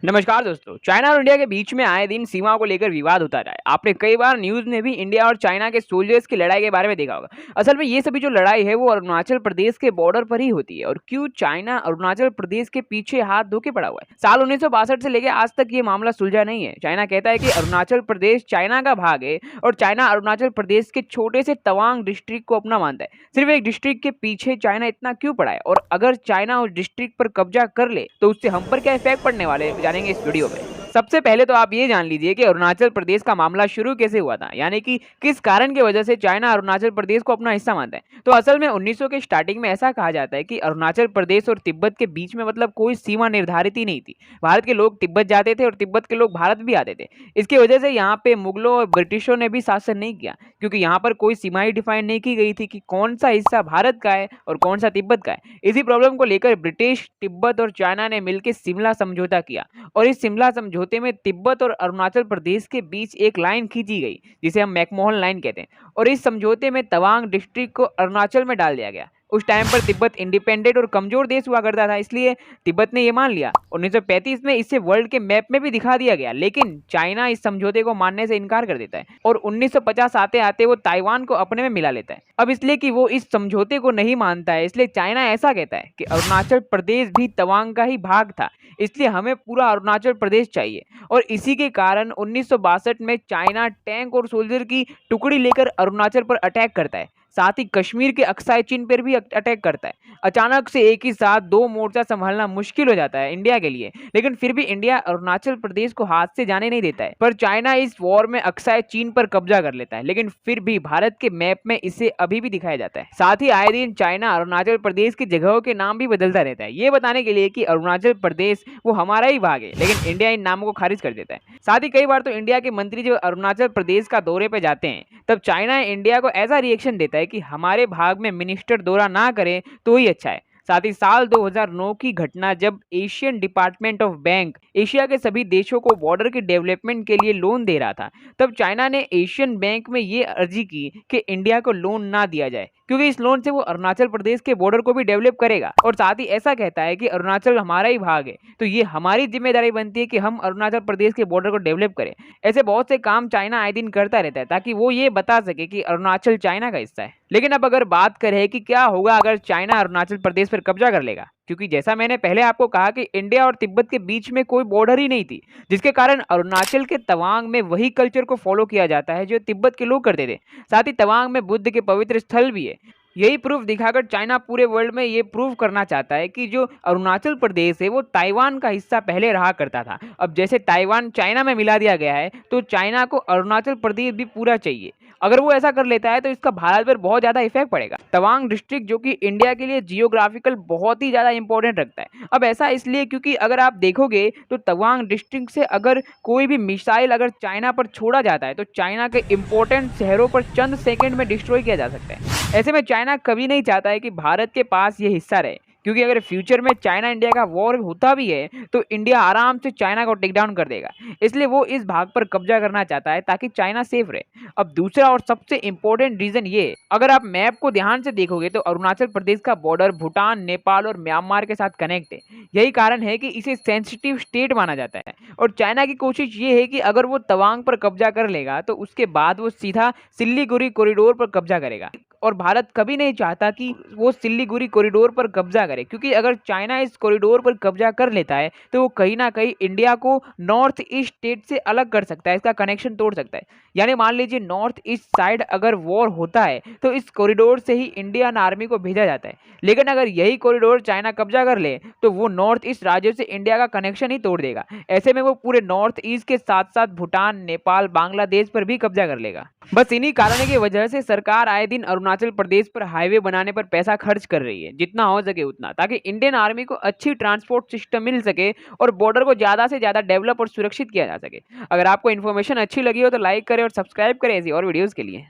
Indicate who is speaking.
Speaker 1: नमस्कार दोस्तों। चाइना और इंडिया के बीच में आए दिन सीमाओं को लेकर विवाद होता रहा है। आपने कई बार न्यूज़ में भी इंडिया और चाइना के सोल्जर्स की लड़ाई के बारे में देखा होगा। असल में ये सभी जो लड़ाई है वो अरुणाचल प्रदेश के बॉर्डर पर ही होती है। और क्यों चाइना अरुणाचल प्रदेश के पीछे हाथ धो के पड़ा हुआ है। साल 1962 से लेकर आज तक ये मामला सुलझा नहीं है। चाइना कहता है कि अरुणाचल प्रदेश चाइना का भाग है और चाइना अरुणाचल प्रदेश के छोटे से तवांग डिस्ट्रिक्ट को अपना मानता है। सिर्फ एक डिस्ट्रिक्ट के पीछे चाइना इतना क्यों पड़ा है, और अगर चाइना उस डिस्ट्रिक्ट पर कब्जा कर ले तो उससे हम पर क्या इफेक्ट पड़ने वाले हैं, जानेंगे इस वीडियो में। सबसे पहले तो आप ये जान लीजिए कि अरुणाचल प्रदेश का मामला शुरू कैसे हुआ था, यानी कि किस कारण की वजह से चाइना अरुणाचल प्रदेश को अपना हिस्सा मानता है। तो असल में 1900 के स्टार्टिंग में ऐसा कहा जाता है कि अरुणाचल प्रदेश और तिब्बत के बीच में मतलब कोई सीमा निर्धारित ही नहीं थी। भारत के लोग तिब्बत जाते थे और तिब्बत के लोग भारत भी आते थे। इसकी वजह से यहाँ पे मुगलों और ब्रिटिशों ने भी शासन नहीं किया, क्योंकि यहाँ पर कोई सीमा ही डिफाइन नहीं की गई थी कि कौन सा हिस्सा भारत का है और कौन सा तिब्बत का है। इसी प्रॉब्लम को लेकर ब्रिटिश, तिब्बत और चाइना ने मिलकर शिमला समझौता किया, और इस शिमला समझौते में तिब्बत और अरुणाचल प्रदेश के बीच एक लाइन खींची गई जिसे हम मैकमोहन लाइन कहते हैं, और इस समझौते में तवांग डिस्ट्रिक्ट को अरुणाचल में डाल दिया गया। उस टाइम पर तिब्बत इंडिपेंडेंट और कमजोर देश हुआ करता था, इसलिए तिब्बत ने यह मान लिया। 1935 में इसे वर्ल्ड के मैप में भी दिखा दिया गया, लेकिन चाइना इस समझौते को मानने से इनकार कर देता है और 1950 आते आते वो ताइवान को अपने में मिला लेता है। अब इसलिए कि वो इस समझौते को नहीं मानता है, इसलिए चाइना ऐसा कहता है कि अरुणाचल प्रदेश भी तवांग का ही भाग था, इसलिए हमें पूरा अरुणाचल प्रदेश चाहिए। और इसी के कारण 1962 में चाइना टैंक और सोल्जर की टुकड़ी लेकर अरुणाचल पर अटैक करता है, साथ ही कश्मीर के अक्साई चीन पर भी अटैक करता है। अचानक से एक ही साथ दो मोर्चा संभालना मुश्किल हो जाता है इंडिया के लिए, लेकिन फिर भी इंडिया अरुणाचल प्रदेश को हाथ से जाने नहीं देता है। पर चाइना इस वॉर में अक्साई चीन पर कब्जा कर लेता है, लेकिन फिर भी भारत के मैप में इसे अभी भी दिखाया जाता है। साथ ही आए दिन चाइना अरुणाचल प्रदेश की जगहों के नाम भी बदलता रहता है, ये बताने के लिए कि अरुणाचल प्रदेश वो हमारा ही भाग है, लेकिन इंडिया इन नामों को खारिज कर देता है। साथ ही कई बार तो इंडिया के मंत्री जब अरुणाचल प्रदेश का दौरे पे जाते हैं, तब चाइना इंडिया को ऐसा रिएक्शन देता है कि हमारे भाग में मिनिस्टर दौरा ना करें तो ही अच्छा है। साथ ही साल 2009 की घटना, जब Asian department of bank Asia के सभी देशों को बॉर्डर के डेवलपमेंट के लिए लोन दे रहा था, तब चाइना ने एशियन बैंक में ये अर्जी की कि इंडिया को लोन ना दिया जाए, क्योंकि इस लोन से वो अरुणाचल प्रदेश के बॉर्डर को भी डेवलप करेगा। और साथ ही ऐसा कहता है कि अरुणाचल हमारा ही भाग है, तो ये हमारी जिम्मेदारी बनती है कि हम अरुणाचल प्रदेश के बॉर्डर को डेवलप करें। ऐसे बहुत से काम चाइना आए दिन करता रहता है, ताकि वो ये बता सके कि अरुणाचल चाइना का हिस्सा है। लेकिन अब अगर बात करें कि क्या होगा अगर चाइना अरुणाचल प्रदेश पर कब्जा कर लेगा, क्योंकि जैसा मैंने पहले आपको कहा कि इंडिया और तिब्बत के बीच में कोई बॉर्डर ही नहीं थी, जिसके कारण अरुणाचल के तवांग में वही कल्चर को फॉलो किया जाता है जो तिब्बत के लोग करते थे। साथ ही तवांग में बुद्ध के पवित्र स्थल भी है। यही प्रूफ दिखाकर चाइना पूरे वर्ल्ड में ये प्रूव करना चाहता है कि जो अरुणाचल प्रदेश है वो ताइवान का हिस्सा पहले रहा करता था। अब जैसे ताइवान चाइना में मिला दिया गया है, तो चाइना को अरुणाचल प्रदेश भी पूरा चाहिए। अगर वो ऐसा कर लेता है तो इसका भारत पर बहुत ज़्यादा इफेक्ट पड़ेगा। तवांग डिस्ट्रिक्ट जो कि इंडिया के लिए जियोग्राफिकल बहुत ही ज़्यादा इंपॉर्टेंट रखता है। अब ऐसा इसलिए क्योंकि अगर आप देखोगे तो तवांग डिस्ट्रिक्ट से अगर कोई भी मिसाइल अगर चाइना पर छोड़ा जाता है, तो चाइना के इंपॉर्टेंट शहरों पर चंद सेकंड में डिस्ट्रॉय किया जा सकता है। ऐसे में चाइना कभी नहीं चाहता है कि भारत के पास ये हिस्सा रहे, क्योंकि अगर फ्यूचर में चाइना इंडिया का वॉर होता भी है तो इंडिया आराम से चाइना को टेक डाउन कर देगा। इसलिए वो इस भाग पर कब्जा करना चाहता है ताकि चाइना सेफ रहे। अब दूसरा और सबसे इंपॉर्टेंट रीजन ये, अगर आप मैप को ध्यान से देखोगे तो अरुणाचल प्रदेश का बॉर्डर भूटान, नेपाल और म्यांमार के साथ कनेक्ट है। यही कारण है कि इसे सेंसिटिव स्टेट माना जाता है, और चाइना की कोशिश ये है कि अगर वो तवांग पर कब्जा कर लेगा तो उसके बाद वो सीधा सिल्लीगुड़ी कॉरिडोर पर कब्जा करेगा। और भारत कभी नहीं चाहता कि वो सिल्लीगुड़ी कॉरिडोर पर कब्जा करे, क्योंकि अगर चाइना इस कॉरिडोर पर कब्जा कर लेता है तो वो कहीं ना कहीं इंडिया को नॉर्थ ईस्ट स्टेट से अलग कर सकता है, इसका कनेक्शन तोड़ सकता है। यानी मान लीजिए नॉर्थ ईस्ट साइड अगर वॉर होता है तो इस कॉरिडोर से ही इंडियन आर्मी को भेजा जाता है, लेकिन अगर यही कॉरिडोर चाइना कब्जा कर ले तो वो नॉर्थ ईस्ट राज्यों से इंडिया का कनेक्शन ही तोड़ देगा। ऐसे में वो पूरे नॉर्थ ईस्ट के साथ साथ भूटान, नेपाल, बांग्लादेश पर भी कब्जा कर लेगा। बस इन्हीं कारणों की वजह से सरकार आए दिन अरुणाचल प्रदेश पर हाईवे बनाने पर पैसा खर्च कर रही है, जितना हो सके उतना, ताकि इंडियन आर्मी को अच्छी ट्रांसपोर्ट सिस्टम मिल सके और बॉर्डर को ज्यादा से ज्यादा डेवलप और सुरक्षित किया जा सके। अगर आपको इन्फॉर्मेशन अच्छी लगी हो तो लाइक करें और सब्सक्राइब करें ऐसी और वीडियोस के लिए।